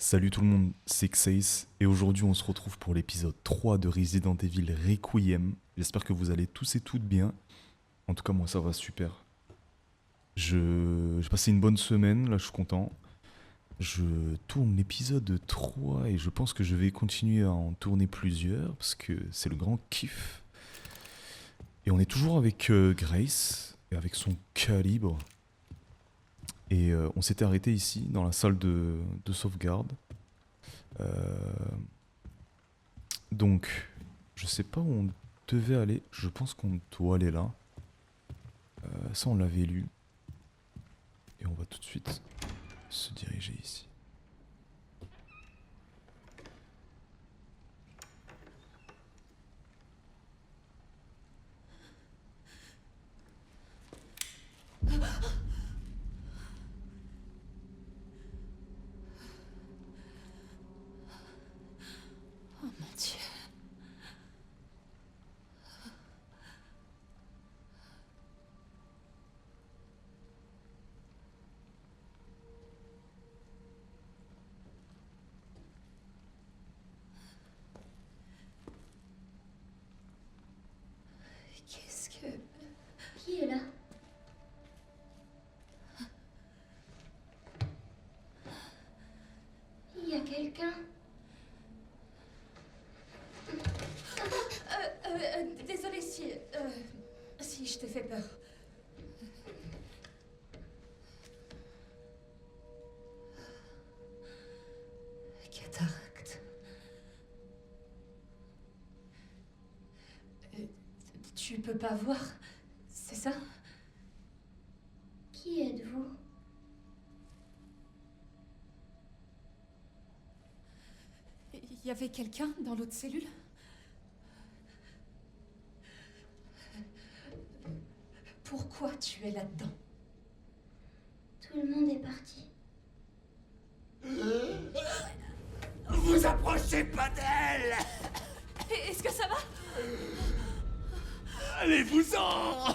Salut tout le monde, c'est Xace et aujourd'hui on se retrouve pour l'épisode 3 de Resident Evil Requiem. J'espère que vous allez tous et toutes bien. En tout cas moi ça va super. J'ai passé une bonne semaine, là je suis content. Je tourne l'épisode 3 et je pense que je vais continuer à en tourner plusieurs parce que c'est le grand kiff. Et on est toujours avec Grace et avec son calibre. Et on s'était arrêté ici dans la salle de sauvegarde. Euh, Donc, je sais pas où on devait aller. Je pense qu'on doit aller là. Ça, on l'avait lu. Et on va tout de suite se diriger ici. Mon Dieu. Qu'est-ce que... Qui est là? Il y a quelqu'un? Désolée si je t'ai fait peur. Cataracte. Tu peux pas voir, c'est ça? Qui êtes-vous? Il y avait quelqu'un dans l'autre cellule? Pourquoi tu es là-dedans? Tout le monde est parti. Vous approchez pas d'elle! Est-ce que ça va? Allez-vous-en!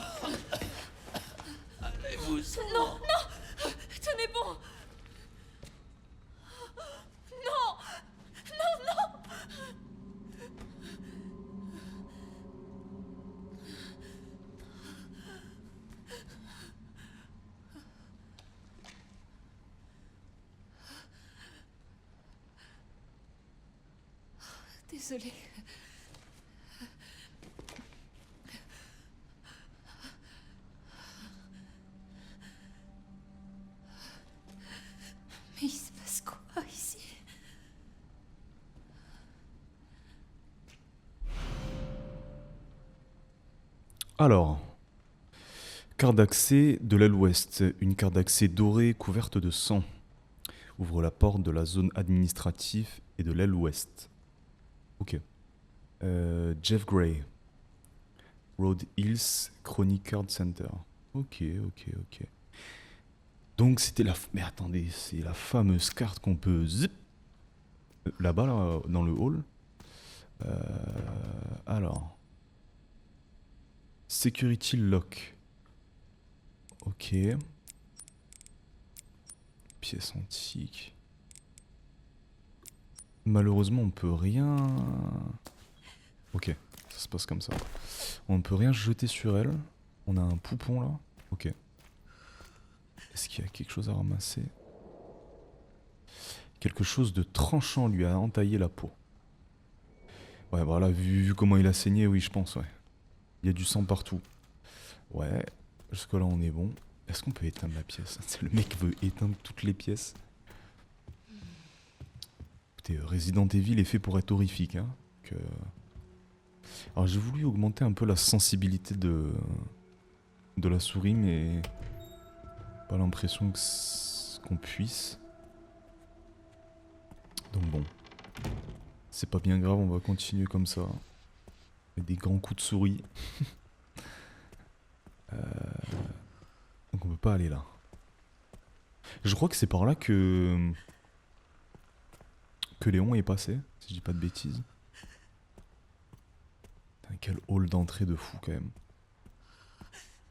Allez-vous-en! Non, non! Tenez bon! Non! Non, non! Désolée. Mais il se passe quoi ici? Alors, carte d'accès de l'aile ouest. Une carte d'accès dorée couverte de sang. Ouvre la porte de la zone administrative et de l'aile ouest. Ok. Jeff Gray. Road Hills Chronic Card Center. Ok, ok, ok. Donc c'était la... Mais attendez, c'est la fameuse carte qu'on peut... Zip là-bas, là, dans le hall. Alors... Security Lock. Ok. Pièce antique. Malheureusement, on peut rien... Ok, ça se passe comme ça. On ne peut rien jeter sur elle. On a un poupon là. Ok. Est-ce qu'il y a quelque chose à ramasser? Quelque chose de tranchant lui a entaillé la peau. Ouais, voilà, vu comment il a saigné, oui, je pense, ouais. Il y a du sang partout. Ouais, jusque-là, on est bon. Est-ce qu'on peut éteindre la pièce? Le mec veut éteindre toutes les pièces. Écoutez, Resident Evil est fait pour être horrifique, hein. Alors, j'ai voulu augmenter un peu la sensibilité de la souris, mais pas l'impression qu'on puisse. Donc bon, c'est pas bien grave, on va continuer comme ça. Avec des grands coups de souris. Donc on peut pas aller là. Je crois que c'est par là que Léon est passé, si je dis pas de bêtises. Putain, quel hall d'entrée de fou quand même.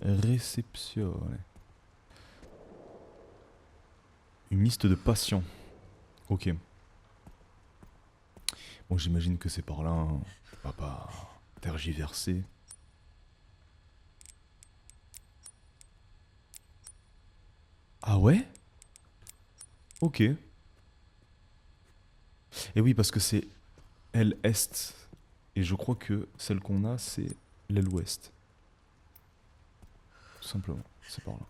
Réception, ouais. Une liste de patients. Ok. Bon, j'imagine que c'est par là, hein. On va pas tergiverser. Ah ouais? Ok. Et oui, parce que c'est l'aile est. Et je crois que celle qu'on a, c'est l'aile ouest. Tout simplement, c'est par là.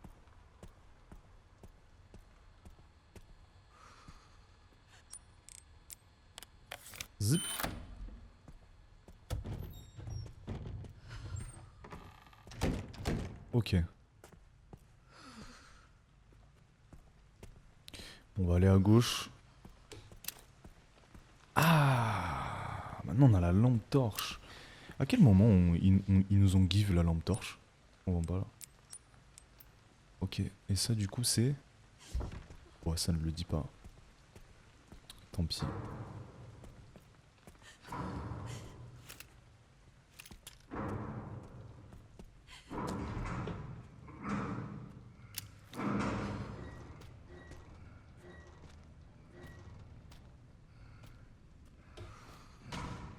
Zip. Ok. On va aller à gauche. Ah! Maintenant on a la lampe torche. À quel moment ils nous ont give la lampe torche? On va pas là. Ok. Et ça du coup c'est... Ouais, ça ne le dit pas. Tant pis.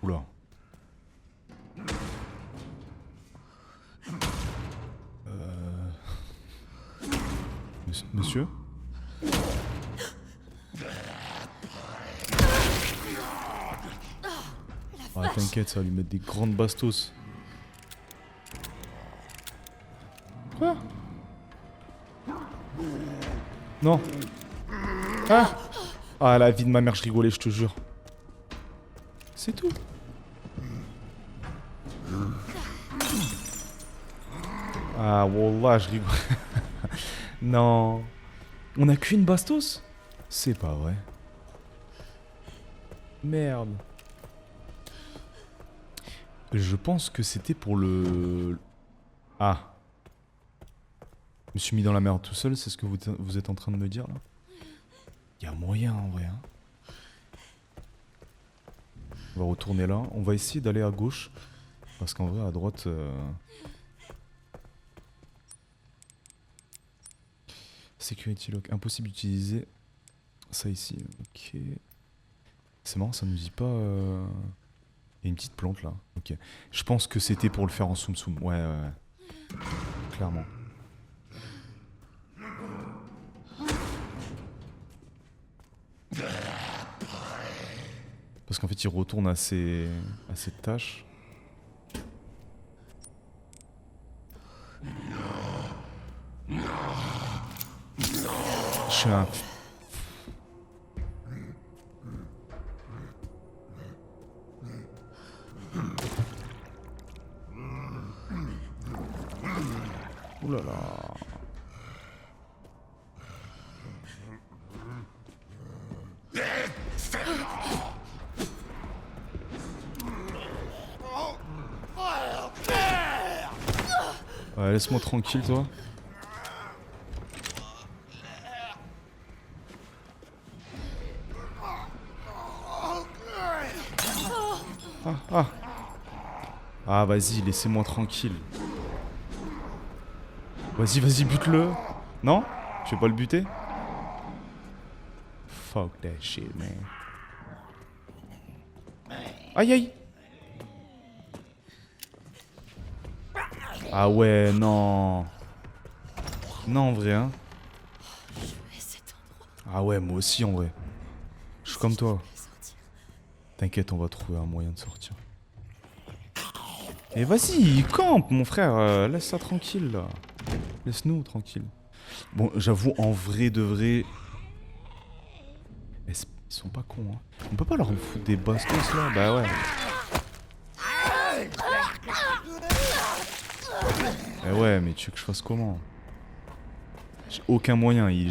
Oula. Monsieur? Ah t'inquiète, ça va lui mettre des grandes bastos. Quoi? Non. Ah! Ah la vie de ma mère, je rigolais, je te jure. C'est tout. Ah wallah, je rigole. Non. On a qu'une bastos? C'est pas vrai. Merde. Je pense que c'était pour le... Ah. Je me suis mis dans la merde tout seul, c'est ce que vous êtes en train de me dire là? Il y a moyen en vrai. Hein. On va retourner là. On va essayer d'aller à gauche. Parce qu'en vrai à droite... Security lock. Impossible d'utiliser ça ici. Ok. C'est marrant, ça nous dit pas... Il y a une petite plante là. Ok. Je pense que c'était pour le faire en soum soum. Ouais, ouais, ouais. Clairement. Parce qu'en fait, il retourne à ses tâches. Je suis un... Ouh là là. Ouais, laisse-moi tranquille, toi. Ah, ah. Ah, vas-y, laissez-moi tranquille. Vas-y, vas-y, bute-le. Non? Tu veux pas le buter? Fuck that shit, man. Aïe, aïe. Ah ouais, non. Non, en vrai, hein. Ah ouais, moi aussi, en vrai. Je suis comme toi. T'inquiète, on va trouver un moyen de sortir. Et vas-y, campe, mon frère. Laisse ça tranquille, là. Laisse-nous tranquille. Bon, j'avoue, en vrai de vrai... Ils sont pas cons, hein. On peut pas leur foutre des bastos, là? Bah ouais. Eh ouais, mais tu veux que je fasse comment? J'ai aucun moyen, il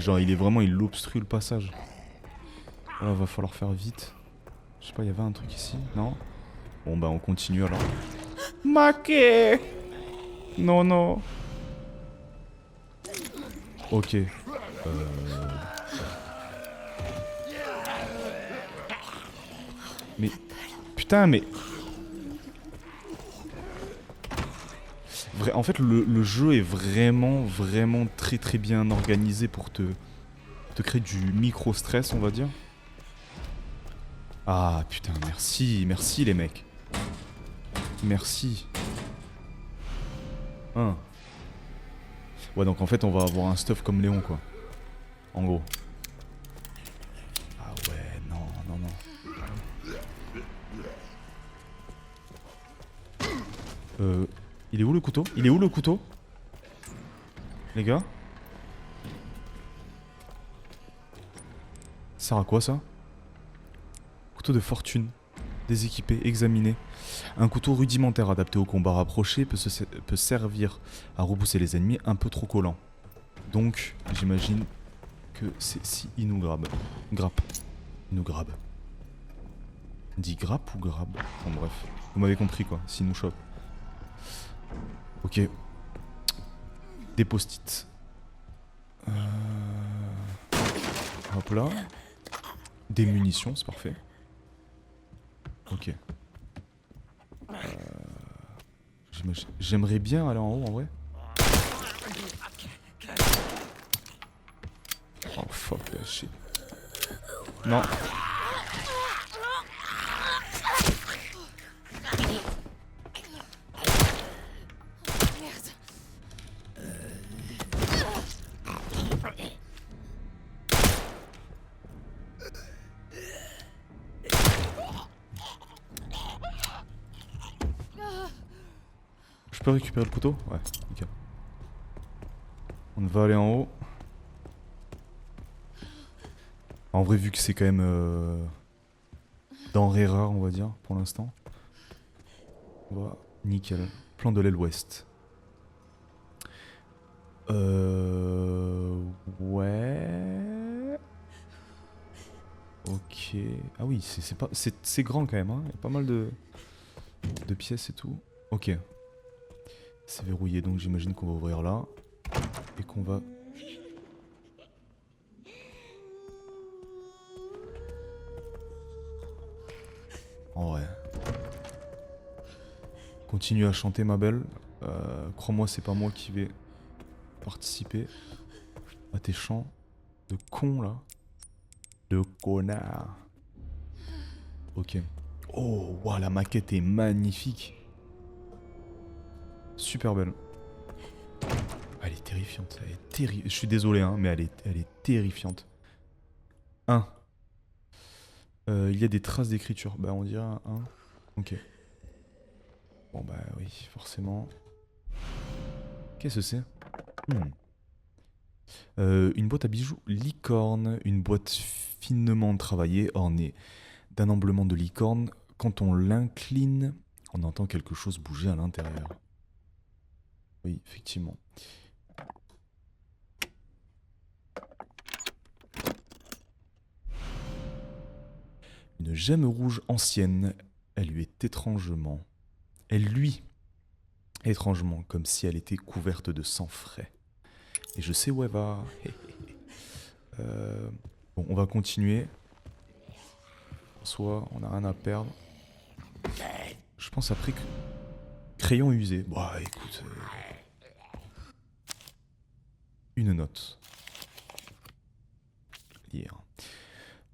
obstrue le passage. Là, va falloir faire vite. Je sais pas, il y avait un truc ici, non? Bon bah on continue alors. Maquet. Non, non. Ok. Mais... Putain, mais... En fait, le jeu est vraiment très très bien organisé pour te créer du micro-stress, on va dire. Ah putain, merci, merci les mecs. Merci. Hein. Ouais, donc en fait, on va avoir un stuff comme Léon, quoi. En gros. Ah ouais, non, non, non. Il est où le couteau? Il est où le couteau? Les gars? Ça sert à quoi ça? Couteau de fortune. Déséquipé, examiné. Un couteau rudimentaire adapté au combat rapproché peut servir à repousser les ennemis un peu trop collants. Donc, j'imagine que c'est si il nous grappe. Grappe. Il nous grappe. On dit grappe ou grabe? Bon bref. Vous m'avez compris quoi, s'il nous chope. Ok. Des post-it. Hop là. Des munitions, c'est parfait. Ok. J'aimerais bien aller en haut en vrai. Oh fuck that shit. Non. Je peux récupérer le couteau? Ouais, nickel. On va aller en haut. En vrai, vu que c'est quand même denrée rare, on va dire, pour l'instant. On va... Nickel. Plan de l'aile ouest. Ouais... Ok... Ah oui, c'est grand quand même, hein. Il y a pas mal de pièces et tout. Ok. C'est verrouillé, donc j'imagine qu'on va ouvrir là. Et qu'on va... Oh ouais. Continue à chanter ma belle. Crois-moi, c'est pas moi qui vais participer à tes chants de con là. De connard. Ok. Oh, wow, la maquette est magnifique. Super belle. Elle est terrifiante. Elle est Je suis désolé, hein, mais elle est terrifiante. 1. Il y a des traces d'écriture. Bah, on dirait un 1. Ok. Bon, bah oui, forcément. Qu'est-ce que c'est? Une boîte à bijoux licorne. Une boîte finement travaillée, ornée d'un emblement de licorne. Quand on l'incline, on entend quelque chose bouger à l'intérieur. Oui, effectivement. Une gemme rouge ancienne, elle lui, étrangement, comme si elle était couverte de sang frais. Et je sais où elle va. Bon, on va continuer. Soit on n'a rien à perdre. Je pense après que... Crayon usé. Bah écoute... Une note. Lire.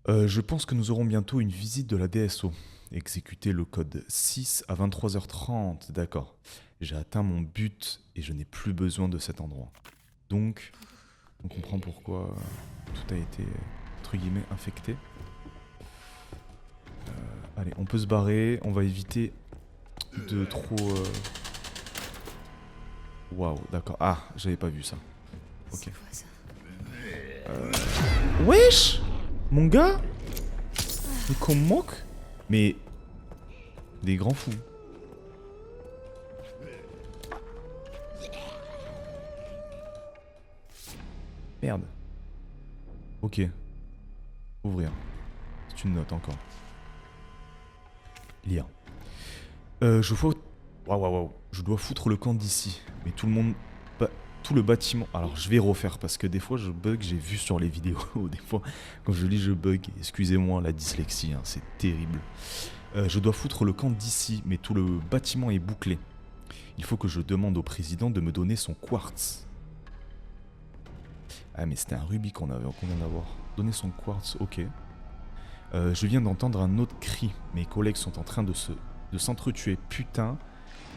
Je pense que nous aurons bientôt une visite de la DSO. Exécuter le code 6 à 23h30. D'accord. J'ai atteint mon but et je n'ai plus besoin de cet endroit. Donc, on comprend pourquoi tout a été, entre guillemets, infecté. Allez, on peut se barrer. On va éviter de trop... Waouh, d'accord. Ah, j'avais pas vu ça. Ok. Wesh! Mon gars? Mais qu'on me moque? Mais... Des grands fous. Merde. Ok. Ouvrir. C'est une note encore. Lire. Je dois foutre le camp d'ici. Mais tout le monde... Tout le bâtiment... Alors je vais refaire parce que des fois je bug, j'ai vu sur les vidéos. Des fois quand je lis je bug. Excusez-moi la dyslexie, hein, c'est terrible. Je dois foutre le camp d'ici, mais tout le bâtiment est bouclé. Il faut que je demande au président de me donner son quartz. Ah mais c'était un rubis qu'on vient d'avoir. Donner son quartz, ok. Je viens d'entendre un autre cri. Mes collègues sont en train de s'entretuer. Putain.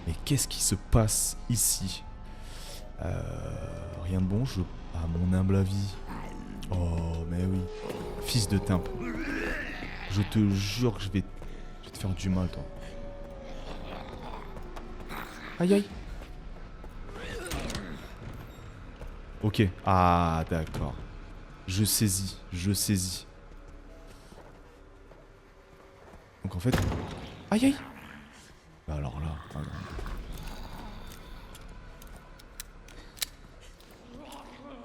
Mais qu'est-ce qui se passe ici? Rien de bon, à mon humble avis. Oh, mais oui. Fils de timpe. Je te jure que je vais te faire du mal, toi. Aïe, aïe. Ok. Ah, d'accord. Je saisis. Donc en fait... Aïe, aïe. Bah alors là... Ah non.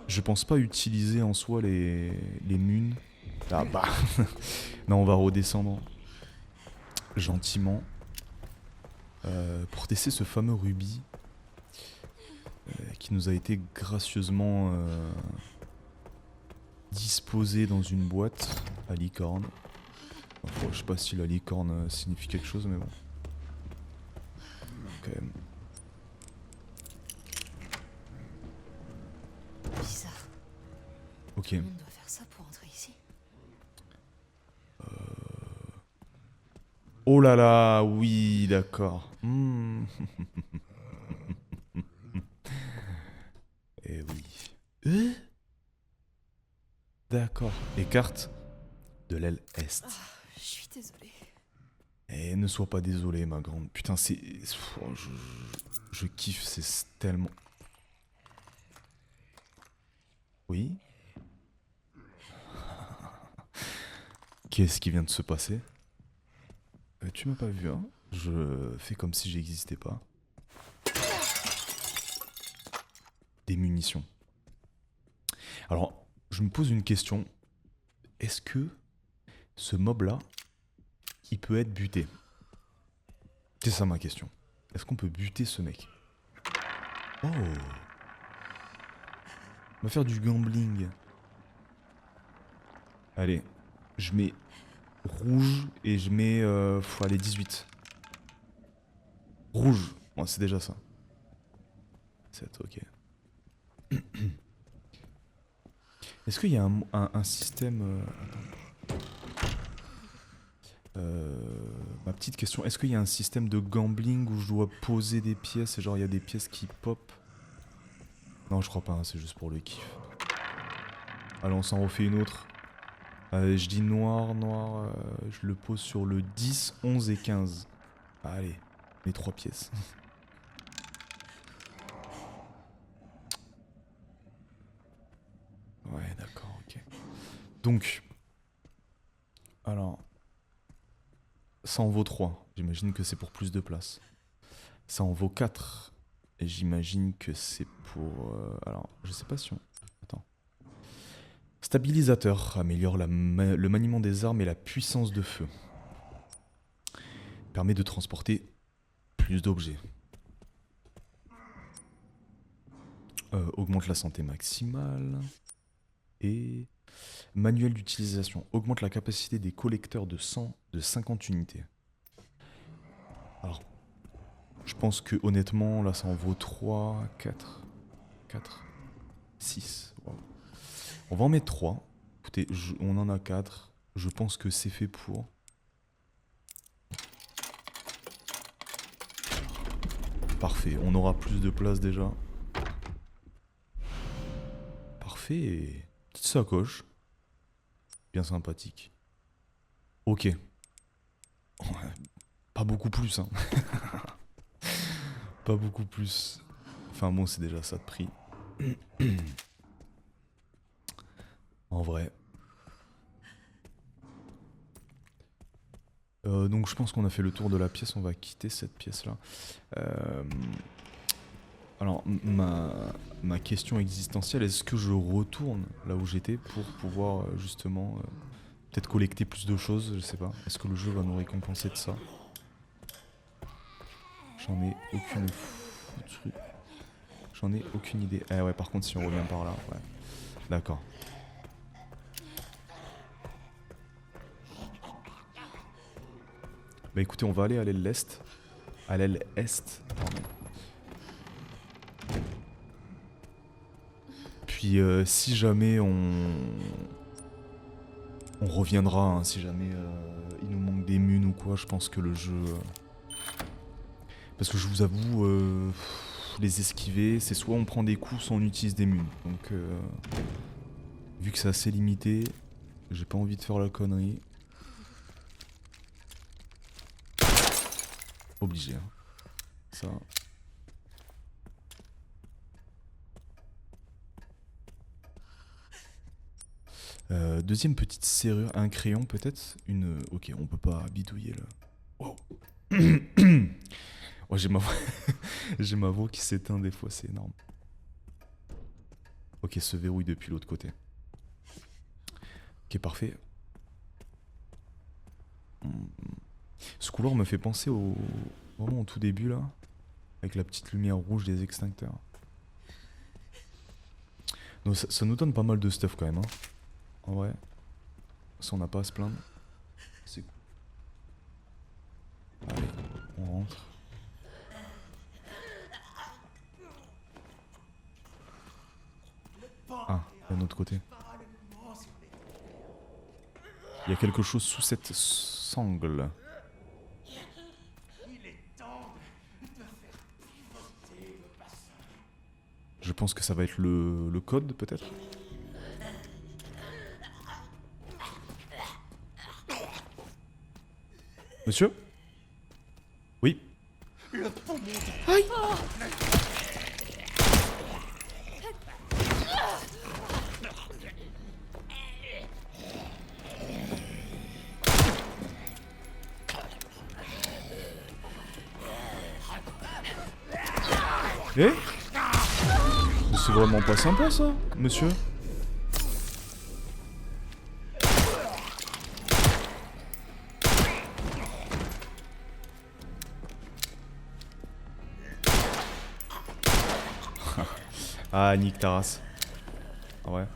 Je pense pas utiliser en soi les munes. Ah bah... Non, on va redescendre gentiment. Pour tester ce fameux rubis. Qui nous a été gracieusement disposé dans une boîte à licorne. Enfin, je sais pas si la licorne signifie quelque chose, mais bon. Quand même. Bizarre. Ok. Tout le monde doit faire ça pour entrer ici. Oh là là, oui, d'accord. Eh oui. D'accord. Écarte de l'aile est. Ah, je suis désolée. Eh, ne sois pas désolé, ma grande. Putain, c'est... Oh, je kiffe, c'est tellement... Oui. Qu'est-ce qui vient de se passer? Tu m'as pas vu, hein? Je fais comme si j'existais pas. Des munitions. Alors, je me pose une question. Est-ce que ce mob-là, il peut être buté? C'est ça ma question. Est-ce qu'on peut buter ce mec? Oh! On va faire du gambling. Allez, je mets rouge et je mets... allez, 18. Rouge. Bon, c'est déjà ça. 7, ok. Est-ce qu'il y a un système... ma petite question, est-ce qu'il y a un système de gambling où je dois poser des pièces et genre il y a des pièces qui pop? Non, je crois pas, hein, c'est juste pour le kiff. Allez, on s'en refait une autre. Je dis noir, je le pose sur le 10, 11 et 15. Allez, les 3 pièces. Ouais, d'accord, ok. Donc, alors, ça en vaut 3. J'imagine que c'est pour plus de place. Ça en vaut 4. Et j'imagine que c'est pour... alors, je sais pas si on... Attends. Stabilisateur. Améliore le maniement des armes et la puissance de feu. Permet de transporter plus d'objets. Augmente la santé maximale. Et... Manuel d'utilisation. Augmente la capacité des collecteurs de sang de 50 unités. Alors... Je pense que honnêtement, là ça en vaut 3, 4, 6. Wow. On va en mettre 3. Écoutez, on en a 4. Je pense que c'est fait pour. Parfait, on aura plus de place déjà. Parfait. Petite sacoche. Bien sympathique. Ok. Pas beaucoup plus, hein. Pas beaucoup plus. Enfin bon, c'est déjà ça de prix. En vrai. Donc je pense qu'on a fait le tour de la pièce. On va quitter cette pièce-là. Alors, ma question existentielle, est-ce que je retourne là où j'étais pour pouvoir justement peut-être collecter plus de choses? Je sais pas. Est-ce que le jeu va nous récompenser de ça? J'en ai aucune foutu. J'en ai aucune idée. Eh ouais, par contre, si on revient par là, ouais. D'accord. Bah écoutez, on va aller à l'aile est. À l'aile est, pardon. Puis si jamais on On reviendra hein, si jamais il nous manque des munes ou quoi. Je pense que le jeu... Parce que je vous avoue, les esquiver, c'est soit on prend des coups, soit on utilise des munes. Donc, vu que c'est assez limité, j'ai pas envie de faire la connerie. Obligé. Hein. Ça... deuxième petite serrure, un crayon peut-être. Une. Ok, on peut pas bidouiller là. Wow. Oh, j'ai ma voix. J'ai ma voix qui s'éteint des fois, c'est énorme. Ok, se verrouille depuis l'autre côté. Ok, parfait. Ce couloir me fait penser au. Vraiment au tout début là. Avec la petite lumière rouge des extincteurs. Donc ça nous donne pas mal de stuff quand même. Hein. En vrai, ça on n'a pas à se plaindre. C'est cool. Allez, on rentre. Ah, d'un autre côté. Il y a quelque chose sous cette sangle. Je pense que ça va être le code peut-être. Monsieur? Oui. Aïe! Eh? C'est vraiment pas sympa ça, monsieur. Ah, nique ta race. Ah ouais.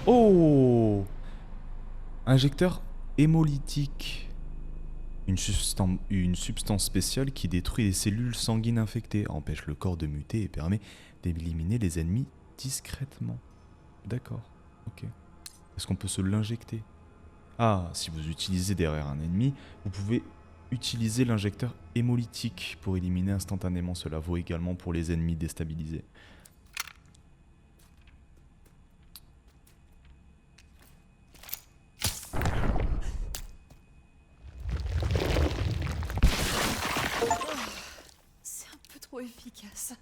Oh! Injecteur hémolytique. Une substance spéciale qui détruit les cellules sanguines infectées, empêche le corps de muter et permet d'éliminer les ennemis discrètement. D'accord, ok. Est-ce qu'on peut se l'injecter? Ah, si vous utilisez derrière un ennemi, vous pouvez utiliser l'injecteur hémolytique pour éliminer instantanément. Cela vaut également pour les ennemis déstabilisés. C'est un peu trop efficace.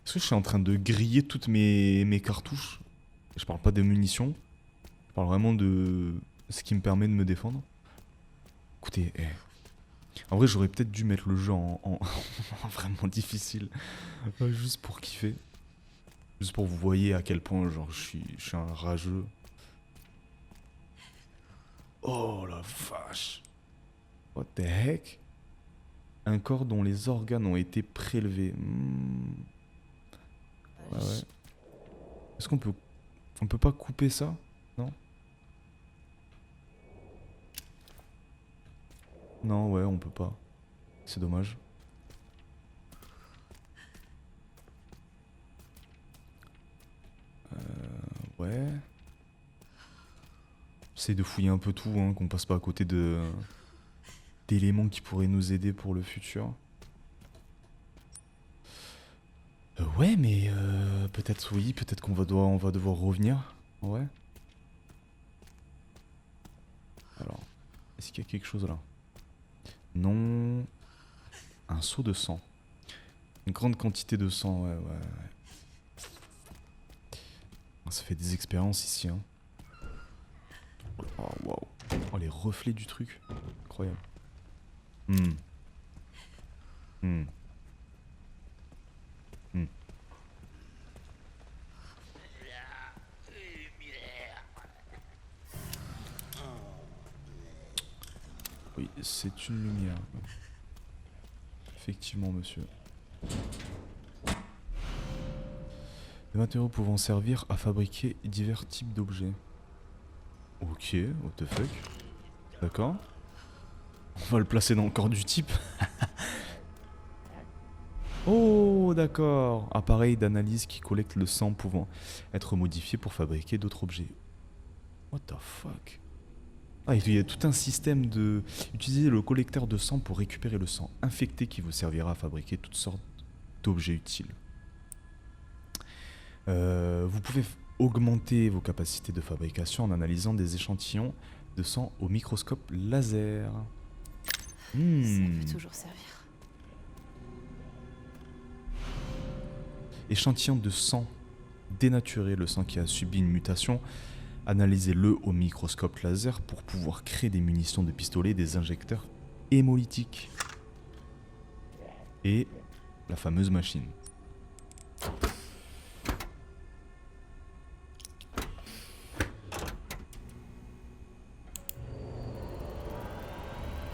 Est-ce que je suis en train de griller toutes mes cartouches? Je parle pas de munitions. Je parle vraiment de ce qui me permet de me défendre. Écoutez, en vrai j'aurais peut-être dû mettre le jeu en vraiment difficile. Juste pour kiffer. Juste pour vous voyez à quel point genre je suis un rageux. Oh la vache. What the heck? Un corps dont les organes ont été prélevés. Ah ouais. Est-ce qu'on peut... On peut pas couper ça? Non? Non, ouais, on peut pas. C'est dommage. Ouais. J'essaie de fouiller un peu tout, hein, qu'on passe pas à côté d'éléments qui pourraient nous aider pour le futur. Ouais, mais peut-être oui, peut-être qu'on on va devoir revenir. Ouais. Alors, est-ce qu'il y a quelque chose là? Non. Un seau de sang. Une grande quantité de sang, ouais. Ça fait des expériences ici, hein. Oh, waouh. Oh, les reflets du truc. Incroyable. Oui, c'est une lumière. Effectivement, monsieur. Des matériaux pouvant servir à fabriquer divers types d'objets. Ok, what the fuck. D'accord. On va le placer dans le corps du type. Oh, d'accord. Appareil d'analyse qui collecte le sang pouvant être modifié pour fabriquer d'autres objets. What the fuck? Ah, il y a tout un système de... Utilisez le collecteur de sang pour récupérer le sang infecté qui vous servira à fabriquer toutes sortes d'objets utiles. Vous pouvez augmenter vos capacités de fabrication en analysant des échantillons de sang au microscope laser. Ça peut toujours servir. Échantillon de sang dénaturé, le sang qui a subi une mutation. Analysez-le au microscope laser pour pouvoir créer des munitions de pistolet et des injecteurs hémolytiques. Et la fameuse machine.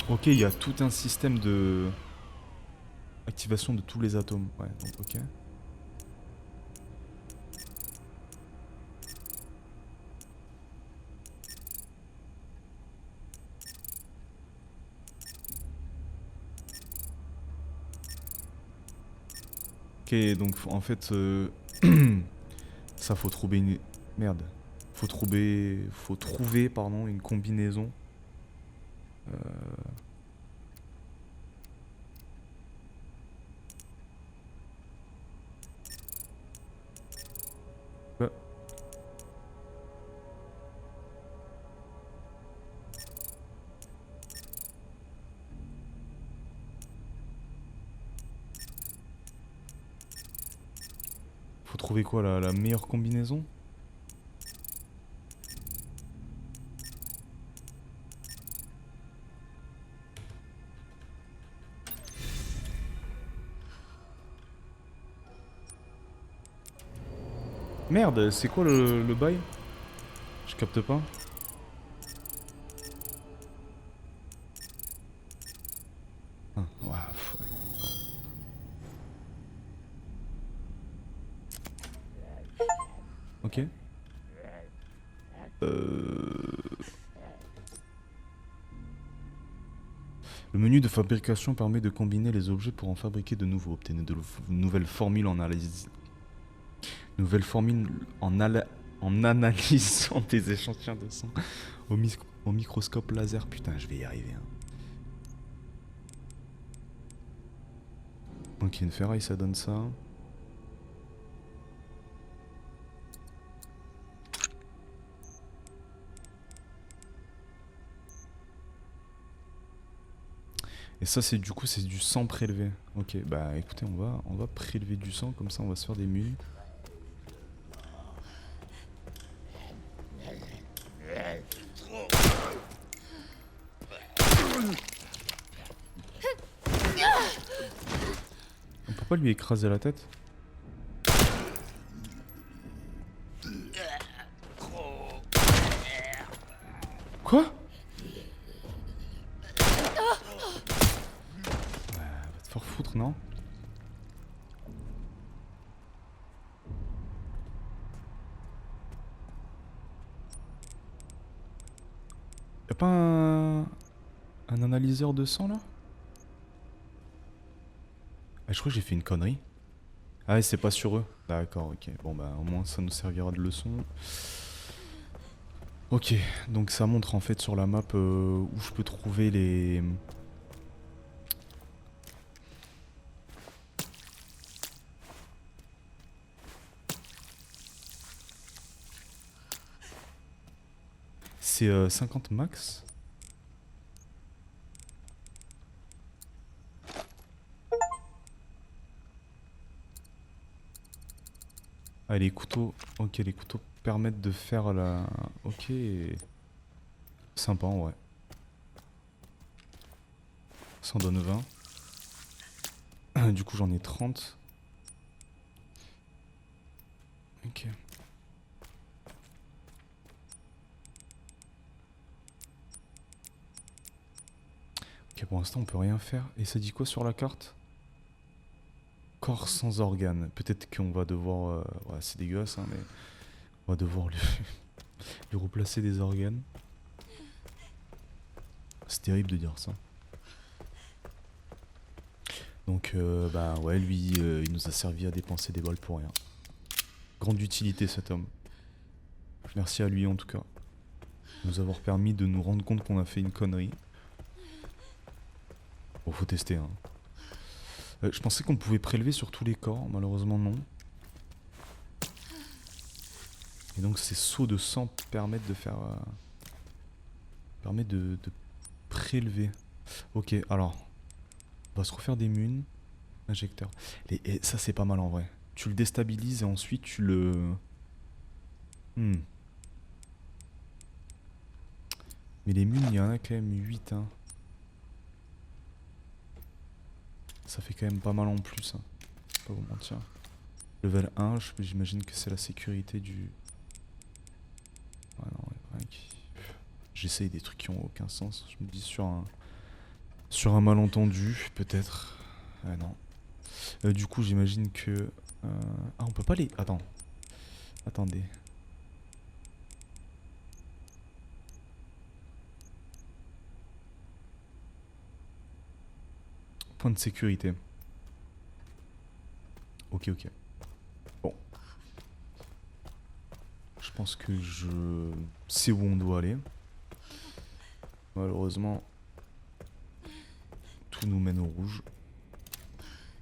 Ok, il y a tout un système de activation de tous les atomes. Ouais, donc ok. Ok, donc en fait, ça faut trouver une... Merde. Faut trouver pardon, une combinaison. Ouais. Faut trouver quoi, la meilleure combinaison? Merde, c'est quoi le bail? Je capte pas. Ah, ouais, ouais. Ok. Le menu de fabrication permet de combiner les objets pour en fabriquer de nouveaux. Obtenez de nouvelles formules en analyse. Nouvelles formules en analysant des échantillons de sang au microscope laser. Putain, je vais y arriver. Hein. Ok, une ferraille, ça donne ça. Et ça, c'est du coup, c'est du sang prélevé. Ok, bah écoutez, on va prélever du sang, comme ça on va se faire des mules. On peut pas lui écraser la tête? Quoi? Va te faire foutre, non? Y'a pas un analyseur de sang là? Ah, je crois que j'ai fait une connerie. Ah ouais, c'est pas sur eux. D'accord, ok. Bon bah au moins ça nous servira de leçon. Ok, donc ça montre en fait sur la map où je peux trouver les... C'est 50 max. Ah, les couteaux. Ok, les couteaux permettent de faire la... Ok. Sympa, ouais. Ça en donne 20. Du coup, j'en ai 30. Ok. Ok, pour l'instant, on peut rien faire. Et ça dit quoi sur la carte? Corps sans organes. Peut-être qu'on va devoir... ouais, c'est dégueulasse, hein, mais... On va devoir lui replacer des organes. C'est terrible de dire ça. Donc bah ouais, lui, il nous a servi à dépenser des balles pour rien. Grande utilité cet homme. Merci à lui en tout cas. De nous avoir permis de nous rendre compte qu'on a fait une connerie. Bon, faut tester hein. Je pensais qu'on pouvait prélever sur tous les corps, malheureusement non. Et donc ces sauts de sang permettent de faire... permettent de prélever. Ok, alors... On va se refaire des munes. Injecteur. Et ça c'est pas mal en vrai. Tu le déstabilises et ensuite tu le... Mais les munes, il y en a quand même 8 hein. Ça fait quand même pas mal en plus hein. Pas vous mentir. Level 1, j'imagine que c'est la sécurité du... Ouais, non, ouais, j'essaye des trucs qui ont aucun sens. Je me dis sur un malentendu, peut-être. Ouais, non. Du coup, j'imagine que... Ah, on peut pas les... Attends. Attendez. Point de sécurité. Ok, ok. Bon. Je pense que je sais où on doit aller. Malheureusement, tout nous mène au rouge.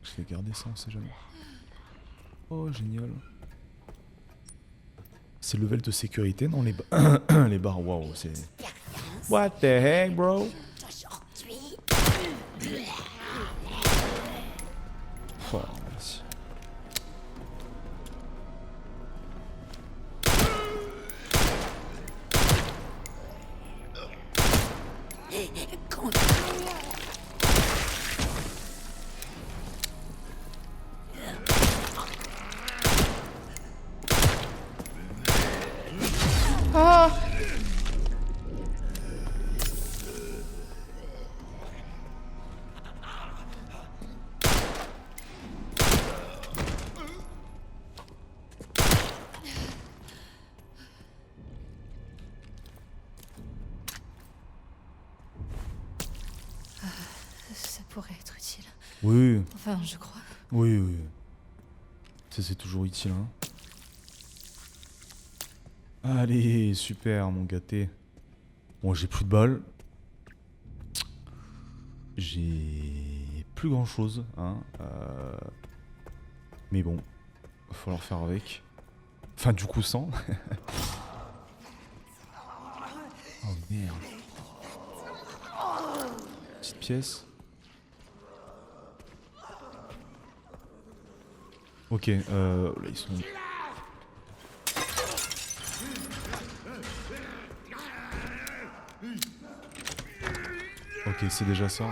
Je vais garder ça, on sait jamais. Oh, génial. C'est le level de sécurité dans les les barres. Waouh, c'est... What the heck, bro? Oh, merci. Ça pourrait être utile. Oui, Enfin, je crois. oui, oui. Ça, c'est toujours utile, hein. Allez, super, mon gâté. Bon, j'ai plus de balles. J'ai plus grand chose, hein. Mais bon, va falloir faire avec. Enfin, du coup, sans. Oh merde. Petite pièce. Ok, là ils sont... Ok, c'est déjà ça.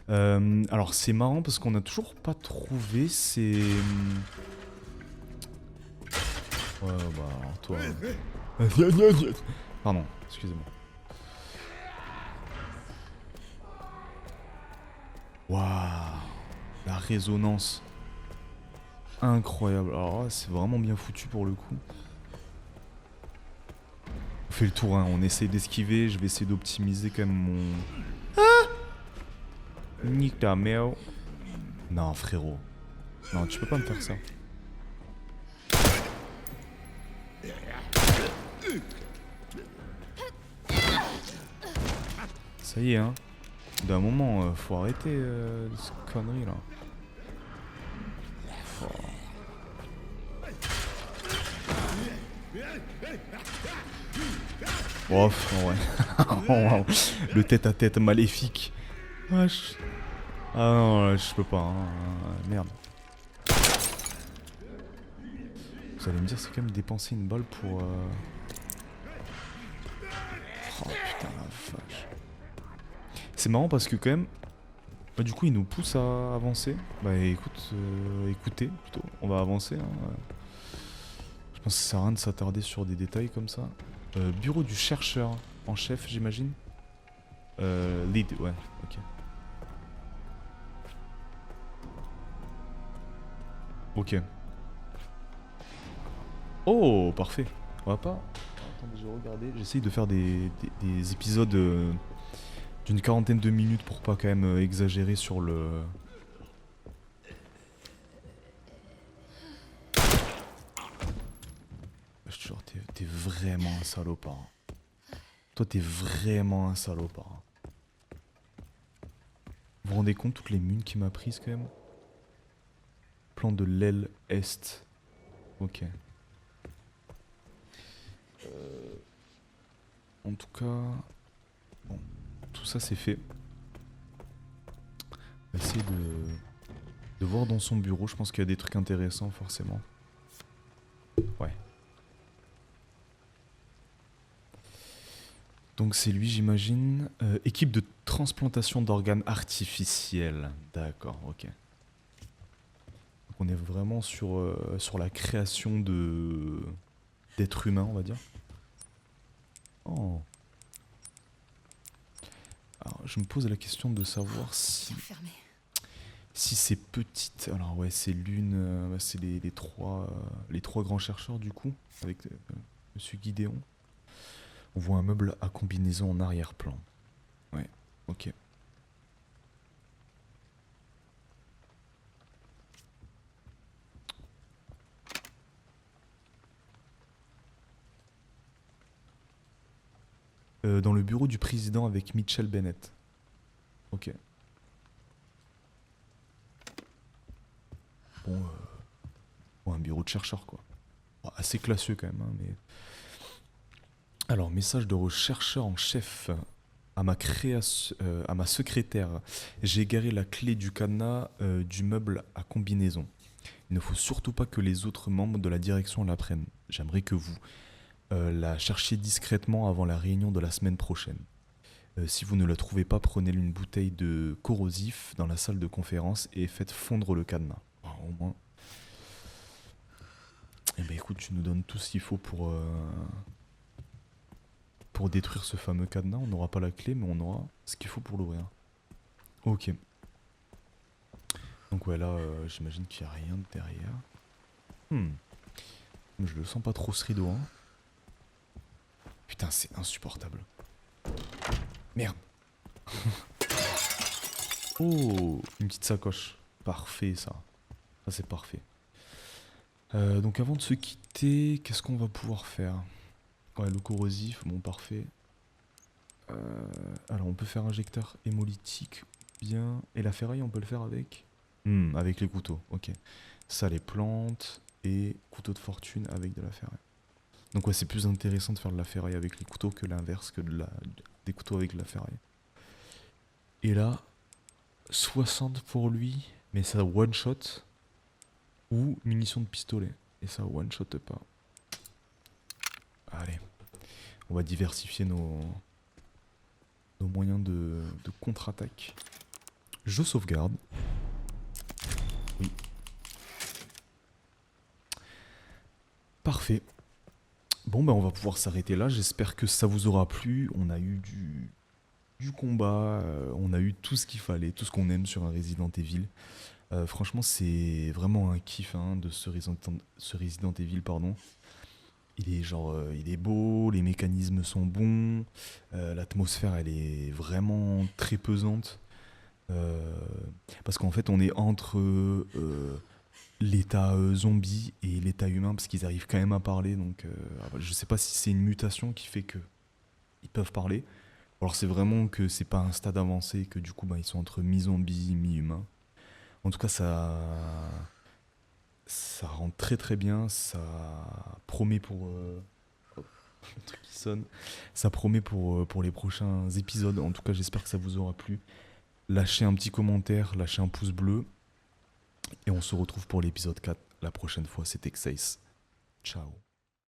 Alors c'est marrant parce qu'on a toujours pas trouvé ces... Ouais, bah alors toi... Pardon, excusez-moi. Waouh, la résonance. Incroyable. Alors là, c'est vraiment bien foutu pour le coup. On fait le tour, hein. On essaye d'esquiver. Je vais essayer d'optimiser quand même mon... Nique ta mère. Non, frérot. Non, tu peux pas me faire ça. Ça y est, hein. D'un moment, faut arrêter cette connerie là. Oh, ouais. Le tête-à-tête maléfique. Wesh. Ah non, je peux pas. Hein. Merde. Vous allez me dire, c'est quand même dépenser une balle pour... Oh putain la vache. C'est marrant parce que quand même... Bah, du coup, il nous pousse à avancer. Bah écoute, écoutez plutôt. On va avancer. Hein. Je pense que ça sert à rien de s'attarder sur des détails comme ça. Bureau du chercheur en chef, j'imagine. Lead, ouais, ok. Ok. Oh, parfait. On va pas... Attendez, je vais regarder. J'essaye de faire des épisodes d'une quarantaine de minutes pour pas quand même exagérer sur le... Je te jure, t'es vraiment un salopard. Toi, t'es vraiment un salopard. Vous vous rendez compte toutes les munes qu'il m'a prises quand même? Plan de l'aile est. Ok. En tout cas... Bon, tout ça c'est fait. On va essayer de voir dans son bureau. Je pense qu'il y a des trucs intéressants forcément. Ouais. Donc c'est lui j'imagine. Équipe de transplantation d'organes artificiels. D'accord, ok. Donc on est vraiment sur la création d'êtres humains on va dire. Oh. Alors je me pose la question de savoir si ces petites... Alors ouais c'est l'une... c'est les trois grands chercheurs du coup. Avec Monsieur Guidéon. On voit un meuble à combinaison en arrière-plan. Ouais, ok. Dans le bureau du président avec Mitchell Bennett. Ok. Bon, un bureau de chercheur quoi. Bon, assez classieux quand même, hein, mais... Alors, message de rechercheur en chef à ma secrétaire. J'ai égaré la clé du cadenas du meuble à combinaison. Il ne faut surtout pas que les autres membres de la direction l'apprennent. J'aimerais que vous la cherchiez discrètement avant la réunion de la semaine prochaine. Si vous ne la trouvez pas, prenez une bouteille de corrosif dans la salle de conférence et faites fondre le cadenas. Alors, au moins... Eh ben écoute, tu nous donnes tout ce qu'il faut pour détruire ce fameux cadenas. On n'aura pas la clé, mais on aura ce qu'il faut pour l'ouvrir. Ok. Donc ouais, là, j'imagine qu'il n'y a rien derrière. Je le sens pas trop ce rideau, hein. Putain, c'est insupportable. Merde. Oh, une petite sacoche. Parfait, ça. Ça, c'est parfait. Donc avant de se quitter, qu'est-ce qu'on va pouvoir faire? Ouais, le corrosif, bon, parfait. Alors, on peut faire injecteur hémolytique, bien. Et la ferraille, on peut le faire avec avec les couteaux, ok. Ça, les plantes et couteau de fortune avec de la ferraille. Donc ouais, c'est plus intéressant de faire de la ferraille avec les couteaux que l'inverse, que des couteaux avec de la ferraille. Et là, 60 pour lui, mais ça one-shot ou munitions de pistolet. Et ça one-shot pas. Allez, on va diversifier nos moyens de contre-attaque. Je sauvegarde. Oui. Parfait. Bon, ben on va pouvoir s'arrêter là. J'espère que ça vous aura plu. On a eu du combat, on a eu tout ce qu'il fallait, tout ce qu'on aime sur un Resident Evil. Franchement, c'est vraiment un kiff hein, de ce Resident Evil, pardon. Il est beau, les mécanismes sont bons, l'atmosphère elle est vraiment très pesante. Parce qu'en fait on est entre l'état zombie et l'état humain parce qu'ils arrivent quand même à parler. Donc je sais pas si c'est une mutation qui fait que ils peuvent parler. Alors c'est vraiment que c'est pas un stade avancé et que du coup ils sont entre mi-zombie, mi-humain. En tout cas ça rend très très bien, ça promet pour... le truc qui sonne. Ça promet pour les prochains épisodes. En tout cas, j'espère que ça vous aura plu. Lâchez un petit commentaire, lâchez un pouce bleu. Et on se retrouve pour l'épisode 4 la prochaine fois. C'était Xace. Ciao.